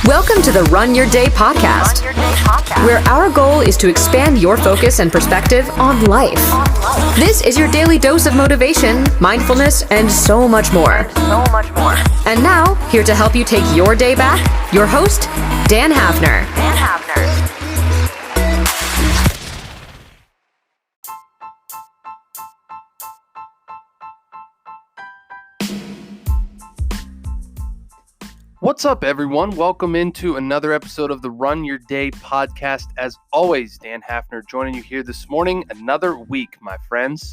Welcome to the Run Your Day podcast, where our goal is to expand your focus and perspective on life. This is your daily dose of motivation, mindfulness, and so much more. And now, here to help you take your day back, your host, Dan Hafner. What's up, everyone? Welcome into another episode of the Run Your Day podcast. As always, Dan Hafner joining you here this morning. Another week, my friends.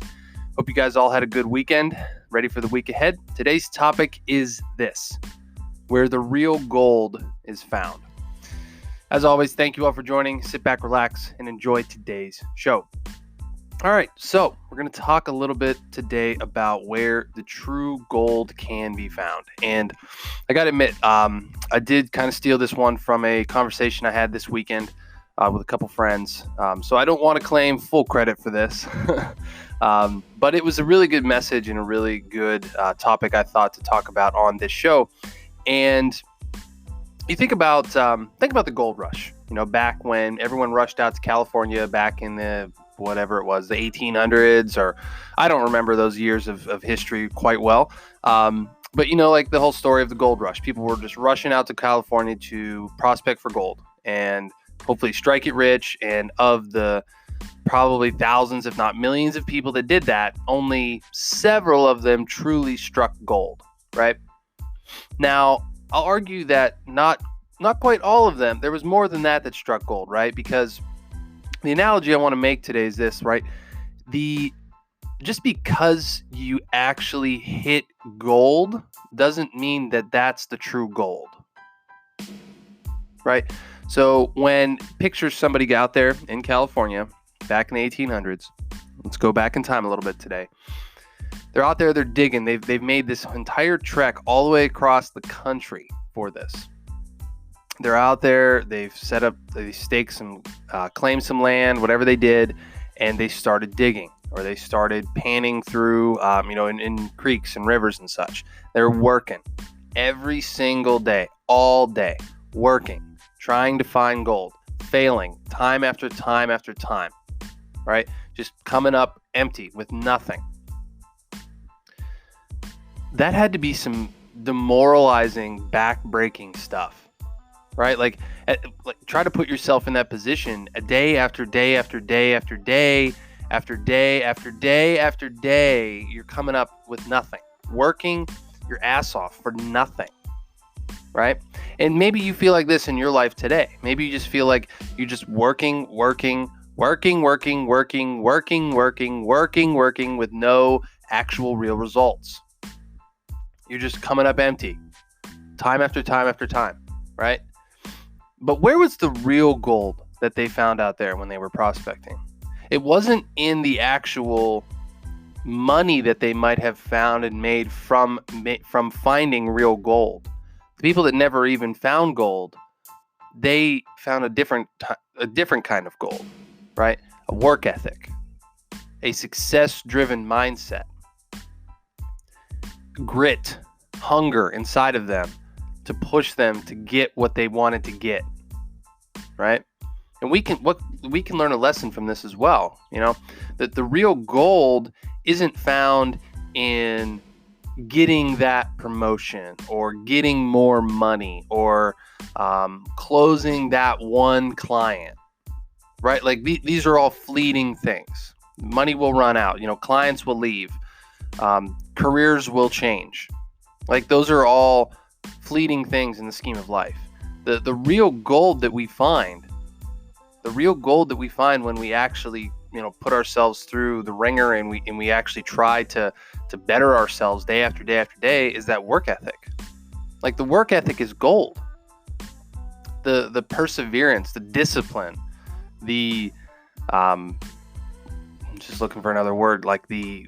Hope you guys all had a good weekend. Ready for the week ahead? Today's topic is this: where the real gold is found. As always, thank you all for joining. Sit back, relax, and enjoy today's show. All right, so we're going to talk a little bit today about where the true gold can be found. And I got to admit, I did kind of steal this one from a conversation I had this weekend with a couple friends. So I don't want to claim full credit for this, but it was a really good message and a really good topic, I thought, to talk about on this show. And you think about the gold rush. You know, back when everyone rushed out to California back in the whatever it was, the 1800s, or I don't remember those years of history quite well. But, you know, like the whole story of the gold rush, people were just rushing out to California to prospect for gold and hopefully strike it rich. And of the probably thousands, if not millions of people that did that, only several of them truly struck gold, right? Now, I'll argue that not quite all of them. There was more than that struck gold, right? Because the analogy I want to make today is this, right? Just because you actually hit gold doesn't mean that that's the true gold, right? So when picture somebody out there in California back in the 1800s, let's go back in time a little bit today. They're out there, they're digging. They've made this entire trek all the way across the country for this. They're out there, they've set up, they staked some, claimed some land, whatever they did, and they started digging, or they started panning through, in creeks and rivers and such. They're working every single day, all day, working, trying to find gold, failing time after time after time, right? Just coming up empty with nothing. That had to be some demoralizing, back-breaking stuff. Right? Like try to put yourself in that position a day after day after day after day after day after day after day. You're coming up with nothing, working your ass off for nothing, right? And maybe you feel like this in your life today. Maybe you just feel like you're just working with no actual real results. You're just coming up empty time after time after time, right? But where was the real gold that they found out there when they were prospecting? It wasn't in the actual money that they might have found and made from finding real gold. The people that never even found gold, they found a different kind of gold, right? A work ethic, a success-driven mindset, grit, hunger inside of them to push them to get what they wanted to get, right? And we can learn a lesson from this as well, you know, that the real gold isn't found in getting that promotion or getting more money or closing that one client, right? Like these are all fleeting things. Money will run out, you know, clients will leave, careers will change. Like those are all fleeting things in the scheme of life. The real gold that we find when we actually, you know, put ourselves through the ringer and we actually try to better ourselves day after day after day is that work ethic. Like the work ethic is gold. The perseverance, the discipline, I'm just looking for another word, like the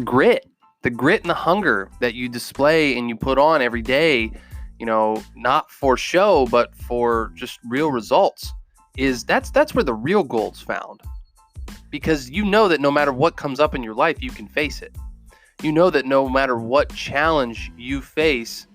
grit. The grit and the hunger that you display and you put on every day, you know, not for show, but for just real results, that's where the real gold's found. Because you know that no matter what comes up in your life, you can face it. You know that no matter what challenge you face,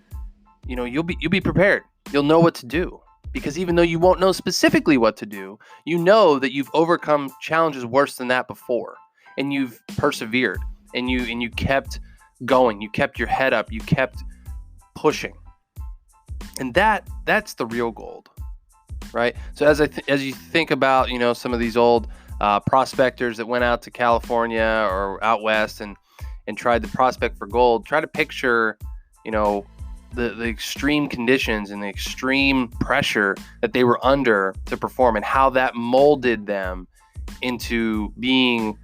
you know, you'll be prepared. you'll know what to do. Because even though you won't know specifically what to do, you know that you've overcome challenges worse than that before, and you've persevered, and you kept going, you kept your head up, you kept pushing, and that's the real gold, right? So as you think about some of these old prospectors that went out to California or out west and tried to prospect for gold, try to picture the extreme conditions and the extreme pressure that they were under to perform, and how that molded them into being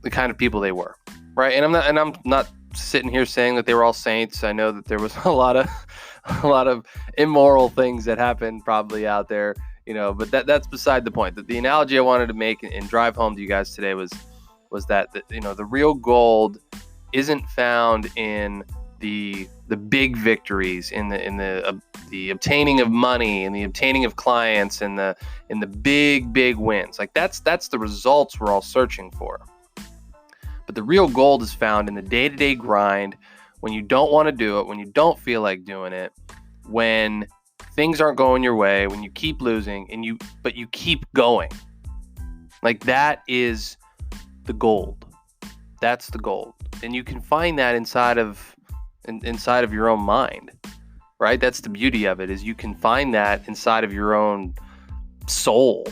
the kind of people they were, right? And I'm not sitting here saying that they were all saints. I know that there was a lot of immoral things that happened probably out there, but that's beside the point. That the analogy I wanted to make and drive home to you guys today was that the real gold isn't found in the big victories, in the obtaining of money and the obtaining of clients and in the big wins. Like that's the results we're all searching for. But the real gold is found in the day-to-day grind, when you don't want to do it, when you don't feel like doing it, when things aren't going your way, when you keep losing but you keep going. Like that is the gold. That's the gold. And you can find that inside of your own mind, right? That's the beauty of it, is you can find that inside of your own soul.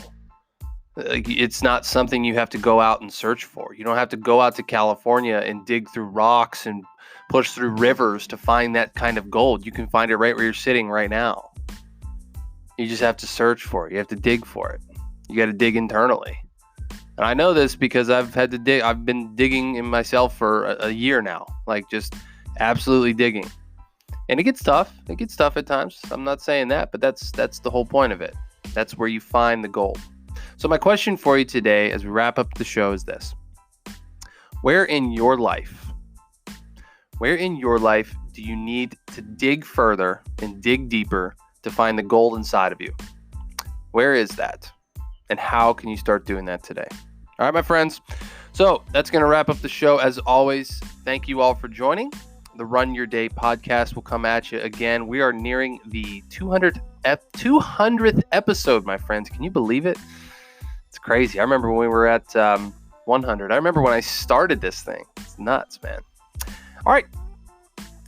Like, it's not something you have to go out and search for. You don't have to go out to California and dig through rocks and push through rivers to find that kind of gold. You can find it right where you're sitting right now. You just have to search for it. You have to dig for it. You got to dig internally. And I know this because I've had to dig. I've been digging in myself for a year now, like just absolutely digging. And it gets tough. It gets tough at times. I'm not saying that, but that's the whole point of it. That's where you find the gold. So my question for you today as we wrap up the show is this. Where in your life do you need to dig further and dig deeper to find the gold inside of you? Where is that? And how can you start doing that today? All right, my friends. So that's going to wrap up the show. As always, thank you all for joining. The Run Your Day podcast will come at you again. We are nearing the 200th episode, my friends. Can you believe it? It's crazy. I remember when we were at 100. I remember when I started this thing. It's nuts, man. All right.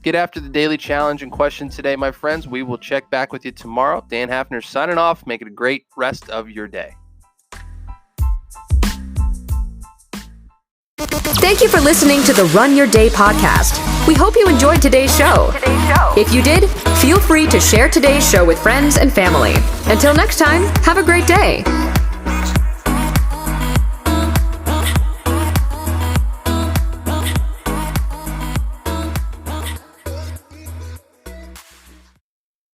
Get after the daily challenge and question today, my friends. We will check back with you tomorrow. Dan Hafner signing off. Make it a great rest of your day. Thank you for listening to the Run Your Day podcast. We hope you enjoyed today's show. If you did, feel free to share today's show with friends and family. Until next time, have a great day.